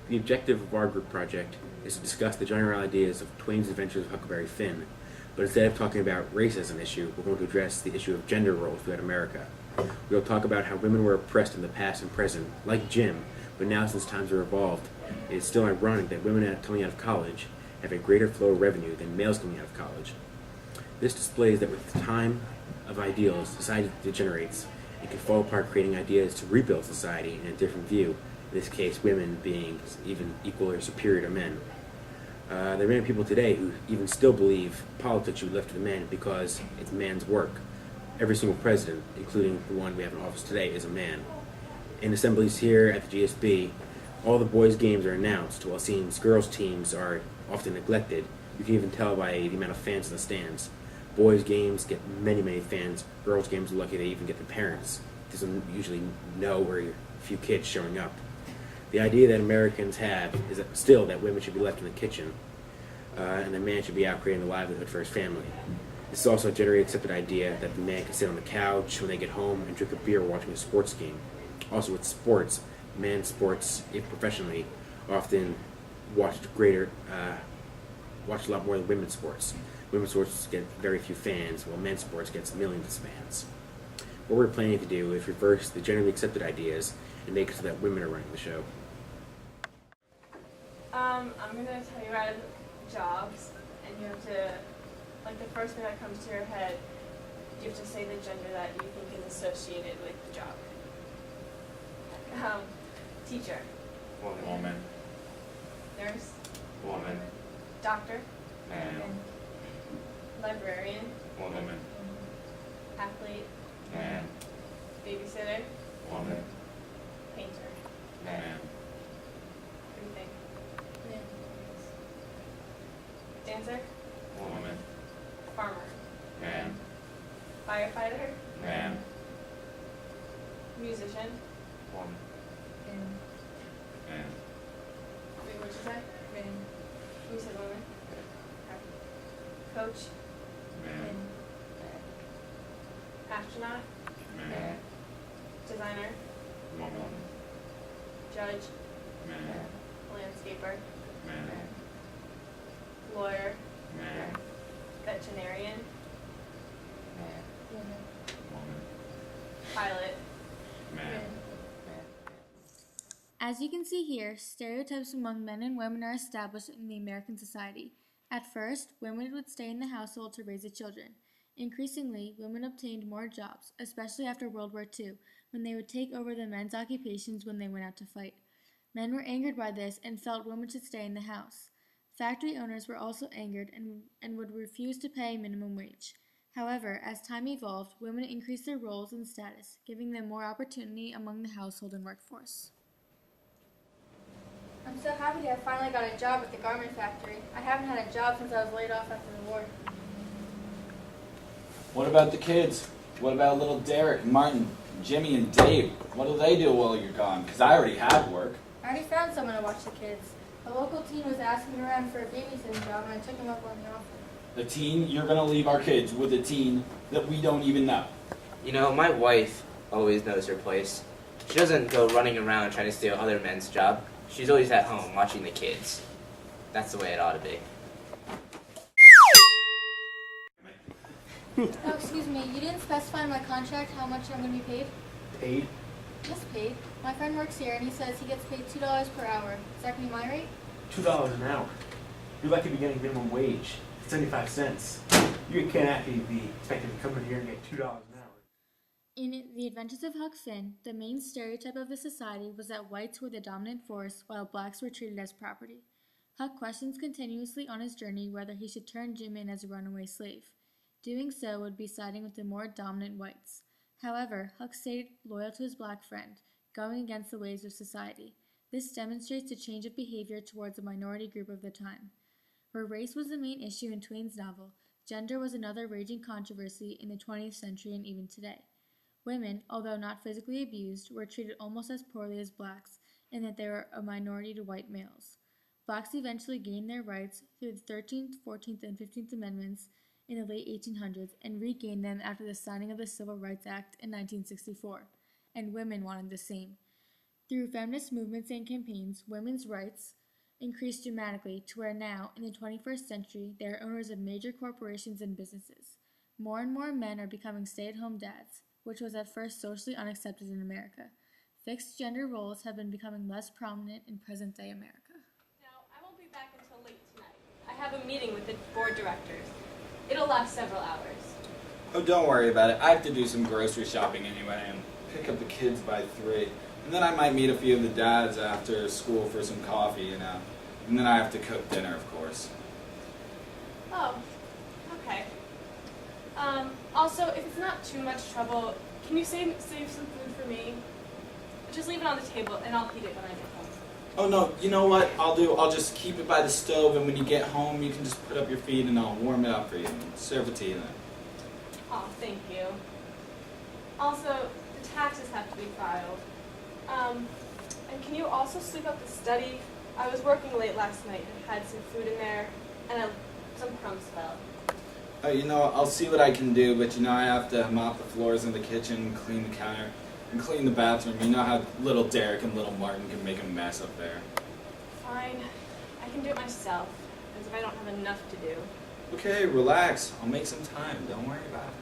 The objective of our group project is to discuss the general ideas of Twain's Adventures of Huckleberry Finn, but instead of talking about race as an issue, we're going to address the issue of gender roles throughout America. We'll talk about how women were oppressed in the past and present, like Jim, but now since times are evolved, it is still ironic that women coming out of college have a greater flow of revenue than males coming out of college. This displays that with the time of ideals, society degenerates and can fall apart, creating ideas to rebuild society in a different view, in this case women being even equal or superior to men. There are many people today who even still believe politics should be left to the men because it's man's work. Every single president, including the one we have in office today, is a man. In assemblies here at the GSB, all the boys' games are announced, while seeing girls' teams are often neglected. You can even tell by the amount of fans in the stands. Boys' games get many, many fans. Girls' games are lucky they even get the parents. Doesn't usually know or a few kids showing up. The idea that Americans have is that still that women should be left in the kitchen, and the man should be out creating a livelihood for his family. This is also a generally accepted idea that the man can sit on the couch when they get home and drink a beer watching a sports game. Also with sports, men's sports, if professionally, often watched a lot more than women's sports. Women's sports get very few fans, while men's sports gets millions of fans. What we're planning to do is reverse the generally accepted ideas and make it so that women are running the show. I'm going to tell you about jobs, and you have to, like the first thing that comes to your head, you have to say the gender that you think is associated with the job. Teacher. Woman. Nurse. Woman. Doctor. Man. Librarian. Woman. Athlete. Man. Babysitter. Woman. Painter. Man. What do you think? Dancer. Woman. Farmer. Man. Firefighter. Man. Musician. Woman. Man. Wait, what'd you say? Man. You said woman? Okay. Coach. Man. Astronaut. Man. Designer. Woman. Judge. Man. Landscaper. Man. Lawyer. Man. Veterinarian. Woman. Pilot. Man. As you can see here, stereotypes among men and women are established in the American society. At first, women would stay in the household to raise the children. Increasingly, women obtained more jobs, especially after World War II, when they would take over the men's occupations when they went out to fight. Men were angered by this and felt women should stay in the house. Factory owners were also angered and would refuse to pay minimum wage. However, as time evolved, women increased their roles and status, giving them more opportunity among the household and workforce. I'm so happy to have finally got a job at the garment factory. I haven't had a job since I was laid off after the war. What about the kids? What about little Derek, Martin, Jimmy, and Dave? What do they do while you're gone? Because I already have work. I already found someone to watch the kids. A local teen was asking around for a babysitting job, and I took him up on the offer. The teen, you're going to leave our kids with a teen that we don't even know. You know, my wife always knows her place. She doesn't go running around trying to steal other men's job. She's always at home watching the kids. That's the way it ought to be. Oh, excuse me, you didn't specify in my contract how much I'm going to be paid? Paid? Yes, paid. My friend works here, and he says he gets paid $2 per hour. Is that going to be my rate? $2 an hour. You're lucky to be getting minimum wage. 75 cents. You can't actually be expected to come in here and get $2 an hour. In The Adventures of Huck Finn, the main stereotype of the society was that whites were the dominant force while blacks were treated as property. Huck questions continuously on his journey whether he should turn Jim in as a runaway slave. Doing so would be siding with the more dominant whites. However, Huck stayed loyal to his black friend, going against the ways of society. This demonstrates a change of behavior towards a minority group of the time. Where race was the main issue in Twain's novel, gender was another raging controversy in the 20th century and even today. Women, although not physically abused, were treated almost as poorly as blacks, in that they were a minority to white males. Blacks eventually gained their rights through the 13th, 14th, and 15th Amendments in the late 1800s and regained them after the signing of the Civil Rights Act in 1964, and women wanted the same. Through feminist movements and campaigns, women's rights increased dramatically to where now, in the 21st century, they are owners of major corporations and businesses. More and more men are becoming stay-at-home dads, which was at first socially unaccepted in America. Fixed gender roles have been becoming less prominent in present-day America. Now, I won't be back until late tonight. I have a meeting with the board directors. It'll last several hours. Oh, don't worry about it. I have to do some grocery shopping anyway and pick up the kids by 3. And then I might meet a few of the dads after school for some coffee, you know. And then I have to cook dinner, of course. Oh, okay. Also, if it's not too much trouble, can you save some food for me? Just leave it on the table and I'll eat it when I get home. Oh no, you know what I'll just keep it by the stove, and when you get home you can just put up your feet and I'll warm it up for you and serve it to you then. Oh, thank you. Also, the taxes have to be filed. And can you also sweep up the study? I was working late last night and had some food in there, and some crumbs fell. Oh, you know, I'll see what I can do, but you know I have to mop the floors in the kitchen, clean the counter, and clean the bathroom. You know how little Derek and little Martin can make a mess up there. Fine. I can do it myself, as if I don't have enough to do. Okay, relax. I'll make some time. Don't worry about it.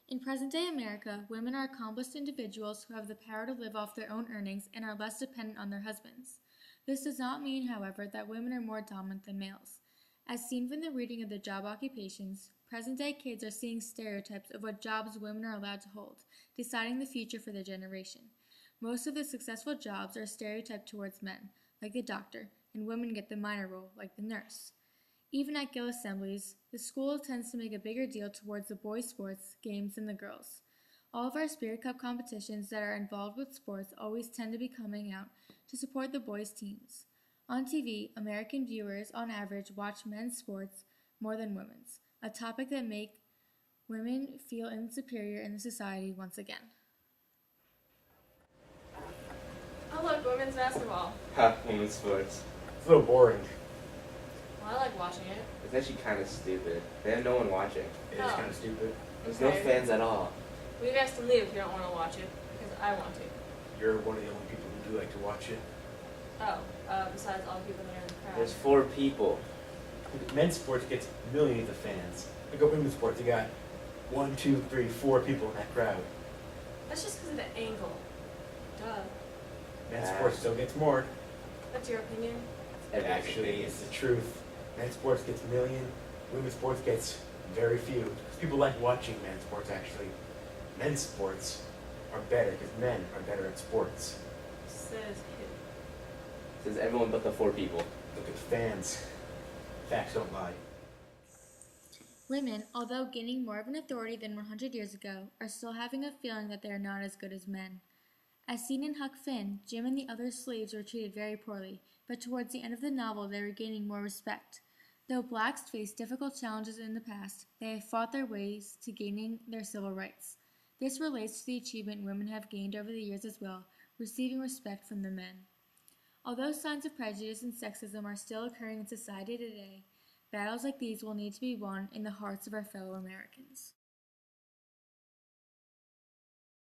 In present-day America, women are accomplished individuals who have the power to live off their own earnings and are less dependent on their husbands. This does not mean, however, that women are more dominant than males. As seen from the reading of the job occupations, present-day kids are seeing stereotypes of what jobs women are allowed to hold, deciding the future for their generation. Most of the successful jobs are stereotyped towards men, like the doctor, and women get the minor role, like the nurse. Even at Gill assemblies, the school tends to make a bigger deal towards the boys' sports games than the girls. All of our Spirit Cup competitions that are involved with sports always tend to be coming out to support the boys' teams. On TV, American viewers, on average, watch men's sports more than women's, a topic that makes women feel inferior in the society once again. Oh look, women's basketball. Ha, women's sports. It's a little boring. Well, I like watching it. It's actually kind of stupid. They have no one watching. It is Oh. kind of stupid. There's no Okay. fans at all. Well, you guys can leave if you don't want to watch it, because I want to. You're one of the only people who do like to watch it. Oh, besides all the people that are in the crowd. There's 4 people. Men's sports gets millions of fans. Look at women's sports. You got 1, 2, 3, 4 people in that crowd. That's just because of the angle. Duh. Men's sports still gets more. That's your opinion? Everyone's Actually, opinion. it's the truth. Men's sports gets a million. Women's sports gets very few. People like watching men's sports, actually. Men's sports are better because men are better at sports. Says who? Says everyone but the 4 people. Look at the fans. Facts don't lie. Women, although gaining more of an authority than 100 years ago, are still having a feeling that they are not as good as men. As seen in Huck Finn, Jim and the other slaves were treated very poorly, but towards the end of the novel they were gaining more respect. Though blacks faced difficult challenges in the past, they have fought their ways to gaining their civil rights. This relates to the achievement women have gained over the years as well, receiving respect from the men. Although signs of prejudice and sexism are still occurring in society today, battles like these will need to be won in the hearts of our fellow Americans.